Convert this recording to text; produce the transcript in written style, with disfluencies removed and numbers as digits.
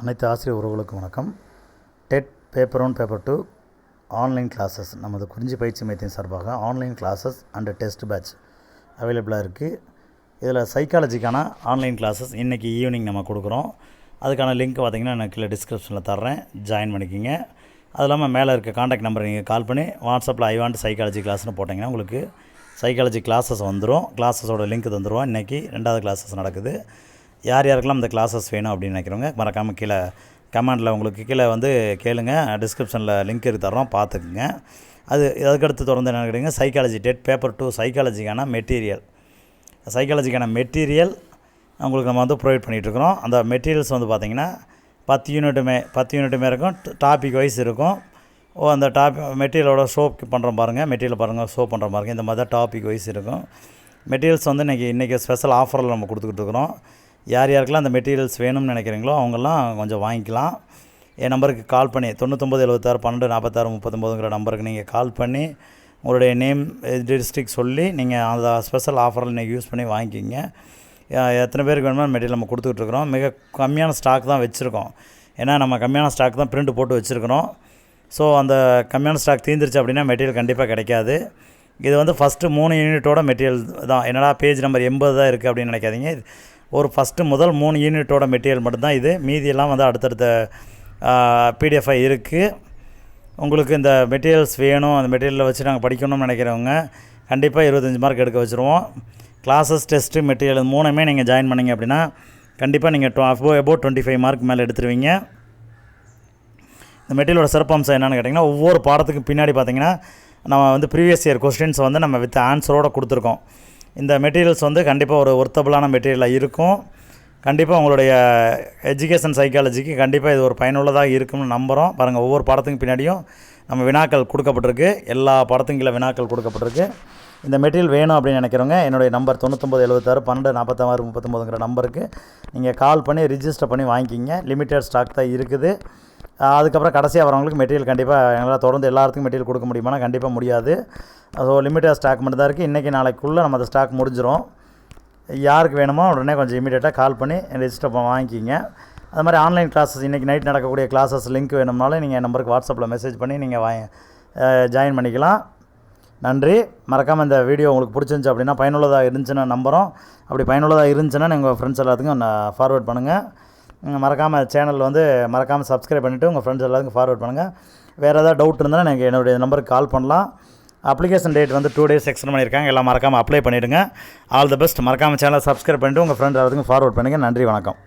அனைத்து ஆசிரியர் உறவுகளுக்கும் வணக்கம். TET paper 1 paper 2 online classes நமது குறிஞ்சி பயிற்சி மையத்தின் சார்பாக online classes and test batch அவைலபிளாக இருக்குது. இதில் சைக்காலஜிக்கான ஆன்லைன் கிளாஸஸ் இன்றைக்கி ஈவினிங் நம்ம கொடுக்குறோம். அதுக்கான லிங்க் பார்த்திங்கன்னா நான் கீழே டிஸ்கிரிப்ஷனில் தர்றேன், ஜாயின் பண்ணிக்கிங்க. அது இல்லாமல் மேலே இருக்க காண்டாக்ட் நம்பரை நீங்கள் கால் பண்ணி வாட்ஸ்அப்பில் ஐ வாண்ட் சைக்காலஜி கிளாஸ்னு போட்டிங்கன்னா உங்களுக்கு சைக்காலஜி கிளாஸஸ் வந்துடும். கிளாஸஸோட லிங்க் தந்துடுவோம். இன்றைக்கி 2வது கிளாஸஸ் நடக்குது. யார் யாருக்கெல்லாம் இந்த கிளாஸஸ் வேணும் அப்படின்னு நினைக்கிறவங்க மறக்காமல் கீழே கமெண்டில் உங்களுக்கு கீழே கேளுங்க. டிஸ்கிரிப்ஷனில் லிங்க் தர்றோம், பார்த்துக்குங்க. அதுக்கடுத்து தொடர்ந்து என்ன கேட்டிங்க, சைக்காலஜி டெட் பேப்பர் 2 சைக்காலஜிக்கான மெட்டீரியல் உங்களுக்கு நம்ம ப்ரொவைட் பண்ணிகிட்ருக்குறோம். அந்த மெட்டீரியல்ஸ் பார்த்திங்கன்னா 10 யூனிட்டுமே இருக்கும். டாபிக் வைஸ் இருக்கும். அந்த மெட்டீரியலோட ஷோப் பண்ணுற பாருங்கள், மெட்டீரியல் பாருங்கள், ஷோ பண்ணுற பாருங்கள். இந்த மாதிரி தான் டாபிக் வைஸ் இருக்கும். மெட்டீரியல்ஸ் இன்றைக்கி ஸ்பெஷல் ஆஃபரில் நம்ம கொடுத்துக்கிட்டு இருக்கிறோம். யார் யாருக்கெல்லாம் அந்த மெட்டீரியல்ஸ் வேணும்னு நினைக்கிறீங்களோ அவங்கெல்லாம் கொஞ்சம் வாங்கிக்கலாம். என் நம்பருக்கு கால் பண்ணி 9976124639 நம்பருக்கு நீங்கள் கால் பண்ணி உங்களுடைய நேம் டிஸ்ட்ரிக்ட் சொல்லி நீங்கள் அந்த ஸ்பெஷல் ஆஃபரில் நீங்கள் யூஸ் பண்ணி வாங்கிக்கிங்க. எத்தனை பேருக்கு வேணுமோ மெட்டீரியல் நம்ம கொடுத்துட்ருக்குறோம். மிக கம்மியான ஸ்டாக் தான் வச்சுருக்கோம். ஏன்னா நம்ம கம்மியான ஸ்டாக் தான் பிரிண்ட் போட்டு வச்சுருக்கிறோம். ஸோ அந்த கம்மியான ஸ்டாக் தீர்ந்துருச்சு அப்படின்னா மெட்டீரியல் கண்டிப்பாக கிடைக்காது. இது ஃபஸ்ட்டு 3 யூனிட்டோட மெட்டீரியல் தான். என்னடா பேஜ் நம்பர் 80 தான் இருக்குது அப்படின்னு நினைக்காதீங்க. முதல் 3 யூனிட்டோட மெட்டீரியல் மட்டும்தான் இது. மீதியெல்லாம் அடுத்தடுத்த பிடிஎஃபாக இருக்குது. உங்களுக்கு இந்த மெட்டீரியல்ஸ் வேணும், அந்த மெட்டீரியலை வச்சு நாங்கள் படிக்கணும்னு நினைக்கிறவங்க கண்டிப்பாக 25 மார்க் எடுக்க வச்சுருவோம். கிளாஸஸ், டெஸ்ட்டு, மெட்டீரியல் 3மே நீங்கள் ஜாயின் பண்ணிங்க அப்படின்னா கண்டிப்பாக நீங்கள் அபோவ் 25 மார்க் மேலே எடுத்துருவீங்க. இந்த மெட்டீரியலோட சிறப்பம்சம் என்னென்னு கேட்டிங்கன்னா, ஒவ்வொரு பாடத்துக்கும் பின்னாடி பார்த்திங்கன்னா நம்ம ப்ரீவியஸ் இயர் கொஸ்டின்ஸ் நம்ம வித் ஆன்சரோடு கொடுத்துருக்கோம். இந்த மெட்டீரியல்ஸ் கண்டிப்பாக ஒரு ஒர்த்தபிளான மெட்டீரியலாக இருக்கும். கண்டிப்பாக உங்களுடைய எஜுகேஷன் சைக்காலஜிக்கு கண்டிப்பாக இது ஒரு பயனுள்ளதாக இருக்கும்னு நம்புகிறோம். பாருங்கள், ஒவ்வொரு பாடத்துக்கும் பின்னாடியும் நம்ம வினாக்கள் கொடுக்கப்பட்டிருக்கு. எல்லா பாடத்துக்கும் கீழே வினாக்கள் கொடுக்கப்பட்டிருக்கு. இந்த மெட்டீரியல் வேணும் அப்படின்னு நினைக்கிறவங்க என்னுடைய நம்பர் 9976124639 நம்பருக்கு நீங்கள் கால் பண்ணி ரிஜிஸ்டர் பண்ணி வாங்கிக்கிங்க. லிமிட்டட் ஸ்டாக் தான் இருக்குது. அதுக்கப்புறம் கடைசியாக வரவங்களுக்கு மெட்டீரியல் கண்டிப்பாக எங்களால் தொடர்ந்து எல்லாத்துக்கும் மெட்டீரியல் கொடுக்க முடியுமானா கண்டிப்பாக முடியாது. ஸோ லிமிட்டட் ஸ்டாக் மட்டும் தான் இருக்குது. இன்றைக்கி நாளைக்குள்ளே நம்ம அந்த ஸ்டாக் முடிஞ்சிடும். யாருக்கு வேணுமோ உடனே கொஞ்சம் இமீடியட்டாக கால் பண்ணி ரெஜிஸ்டர் வாங்கிக்கிங்க. அது மாதிரி ஆன்லைன் கிளாஸஸ் இன்றைக்கி நைட் நடக்கக்கூடிய கிளாஸஸ் லிங்க் வேணும்னாலும் நீங்கள் நம்பருக்கு வாட்ஸ்அப்பில் மெசேஜ் பண்ணி நீங்கள் ஜாயின் பண்ணிக்கலாம். நன்றி. மறக்காமல் இந்த வீடியோ உங்களுக்கு பிடிச்சிருந்துச்சி அப்படின்னா பயனுள்ளதாக இருந்துச்சுன்னா நம்புகிறோம். அப்படி பயனுள்ளதாக இருந்துச்சுன்னா உங்கள் ஃப்ரெண்ட்ஸ் எல்லாத்துக்கும் ஃபார்வேர்ட் பண்ணுங்கள். மறக்காமல் சேனல் மறக்காமல் சப்ஸ்கிரைப் பண்ணிவிட்டு உங்கள் ஃப்ரெண்ட்ஸ் எல்லாத்துக்கும் ஃபார்வேர்ட் பண்ணுங்கள். வேறு ஏதாவது டவுட் இருந்தால் நீங்கள் என்னுடைய நம்பருக்கு கால் பண்ணலாம். அப்ளிகேஷன் டேட் 2 டேஸ் எக்ஸ்டெண்ட் பண்ணியிருக்காங்க. எல்லாம் மறக்காமல் அப்ளை பண்ணிவிடுங்க. All the best. மறக்காமல் சேனலை சப்ஸ்கிரைப் பண்ணிவிட்டு உங்கள் ஃப்ரெண்ட்ஸ் எல்லாத்துக்கும் ஃபார்வேர்ட் பண்ணுங்கள். நன்றி, வணக்கம்.